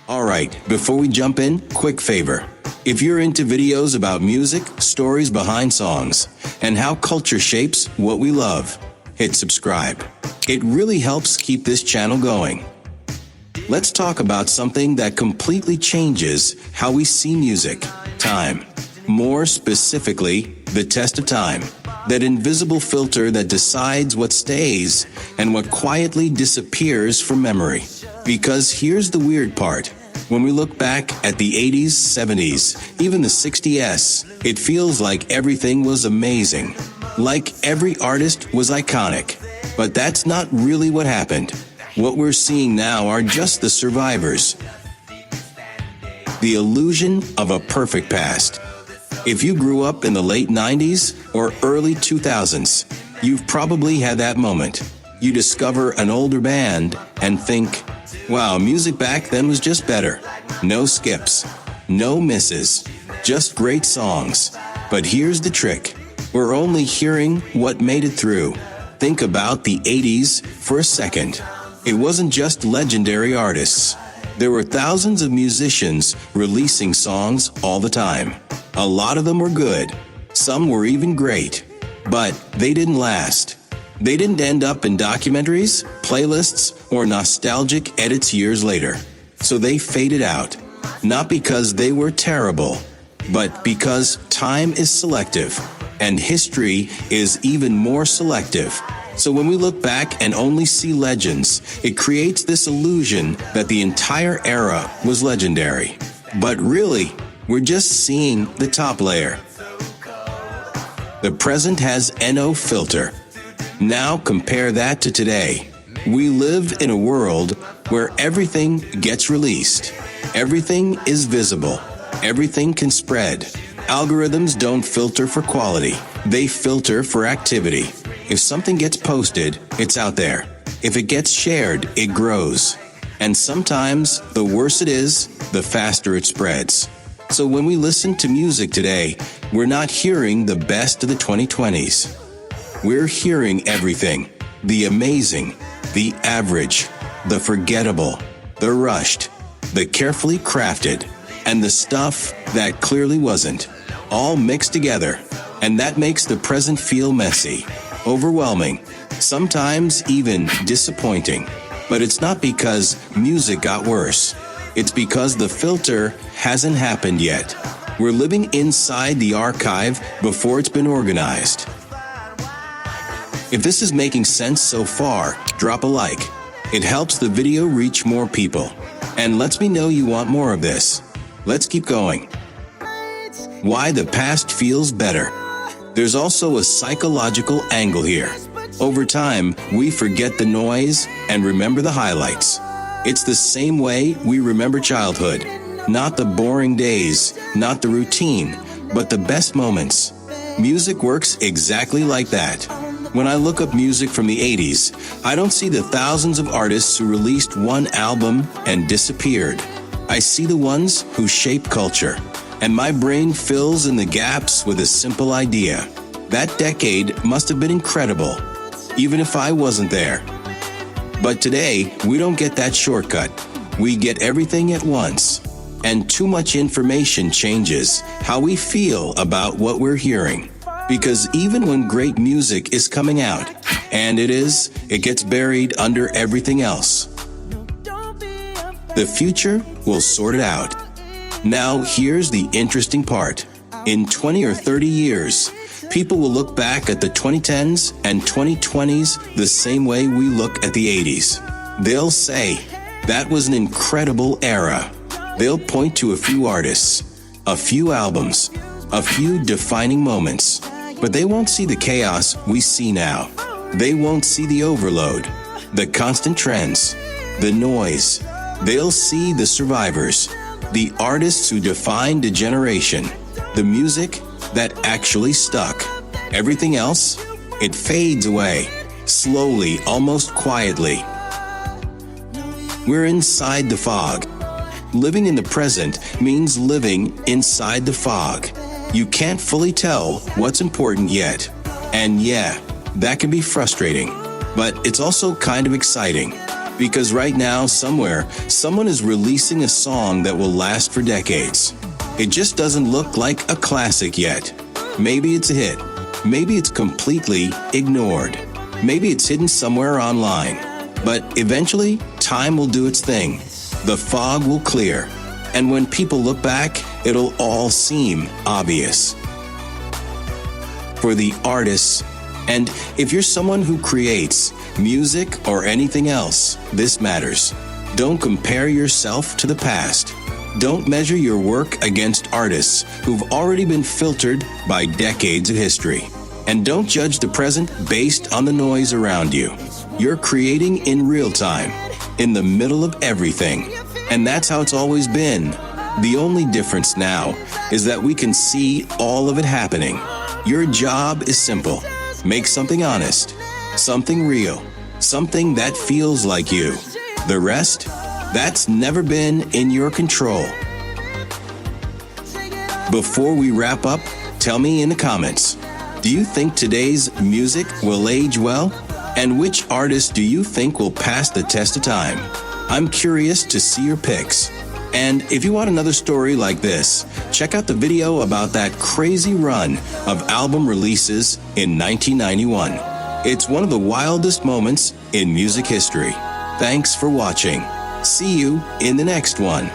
Alright, before we jump in, quick favor. If you're into videos about music, stories behind songs, and how culture shapes what we love, hit subscribe. It really helps keep this channel going. Let's talk about something that completely changes how we see music: time. More specifically, the test of time. That invisible filter that decides what stays and what quietly disappears from memory. Because here's the weird part. When we look back at the 80s, 70s, even the 60s, it feels like everything was amazing. Like every artist was iconic. But that's not really what happened. What we're seeing now are just the survivors. The illusion of a perfect past. If you grew up in the late 90s or early 2000s, you've probably had that moment. You discover an older band and think, wow, music back then was just better. No skips, no misses, just great songs. But here's the trick. We're only hearing what made it through. Think about the 80s for a second. It wasn't just legendary artists. There were thousands of musicians releasing songs all the time. A lot of them were good. Some were even great. But they didn't last. They didn't end up in documentaries, playlists, or nostalgic edits years later. So they faded out. Not because they were terrible, but because time is selective, and history is even more selective. So when we look back and only see legends, it creates this illusion that the entire era was legendary. But really, we're just seeing the top layer. The present has no filter. Now compare that to today. We live in a world where everything gets released. Everything is visible. Everything can spread. Algorithms don't filter for quality. They filter for activity. If something gets posted, it's out there. If it gets shared, it grows. And sometimes, the worse it is, the faster it spreads. So when we listen to music today, we're not hearing the best of the 2020s. We're hearing everything. The amazing, the average, the forgettable, the rushed, the carefully crafted, and the stuff that clearly wasn't. All mixed together. And that makes the present feel messy, overwhelming, sometimes even disappointing. But it's not because music got worse. It's because the filter hasn't happened yet. We're living inside the archive before it's been organized. If this is making sense so far, drop a like. It helps the video reach more people. And lets me know you want more of this. Let's keep going. Why the past feels better. There's also a psychological angle here. Over time, we forget the noise and remember the highlights. It's the same way we remember childhood. Not the boring days, not the routine, but the best moments. Music works exactly like that. When I look up music from the 80s, I don't see the thousands of artists who released one album and disappeared. I see the ones who shape culture. And my brain fills in the gaps with a simple idea. That decade must have been incredible, even if I wasn't there. But today, we don't get that shortcut. We get everything at once. And too much information changes how we feel about what we're hearing. Because even when great music is coming out, and it gets buried under everything else. The future will sort it out. Now, here's the interesting part. In 20 or 30 years, people will look back at the 2010s and 2020s the same way we look at the 80s. They'll say, that was an incredible era. They'll point to a few artists, a few albums, a few defining moments. But they won't see the chaos we see now. They won't see the overload, the constant trends, the noise. They'll see the survivors. The artists who defined a generation, the music that actually stuck. Everything else, it fades away, slowly, almost quietly. We're inside the fog. Living in the present means living inside the fog. You can't fully tell what's important yet. And yeah, that can be frustrating, but it's also kind of exciting. Because right now, somewhere, someone is releasing a song that will last for decades. It just doesn't look like a classic yet. Maybe it's a hit. Maybe it's completely ignored. Maybe it's hidden somewhere online. But eventually, time will do its thing. The fog will clear. And when people look back, it'll all seem obvious. For the artists, and if you're someone who creates music or anything else, this matters. Don't compare yourself to the past. Don't measure your work against artists who've already been filtered by decades of history. And don't judge the present based on the noise around you. You're creating in real time, in the middle of everything. And that's how it's always been. The only difference now is that we can see all of it happening. Your job is simple. Make something honest, something real, something that feels like you. The rest, that's never been in your control. Before we wrap up, tell me in the comments, do you think today's music will age well? And which artist do you think will pass the test of time? I'm curious to see your picks. And if you want another story like this, check out the video about that crazy run of album releases in 1991. It's one of the wildest moments in music history. Thanks for watching. See you in the next one.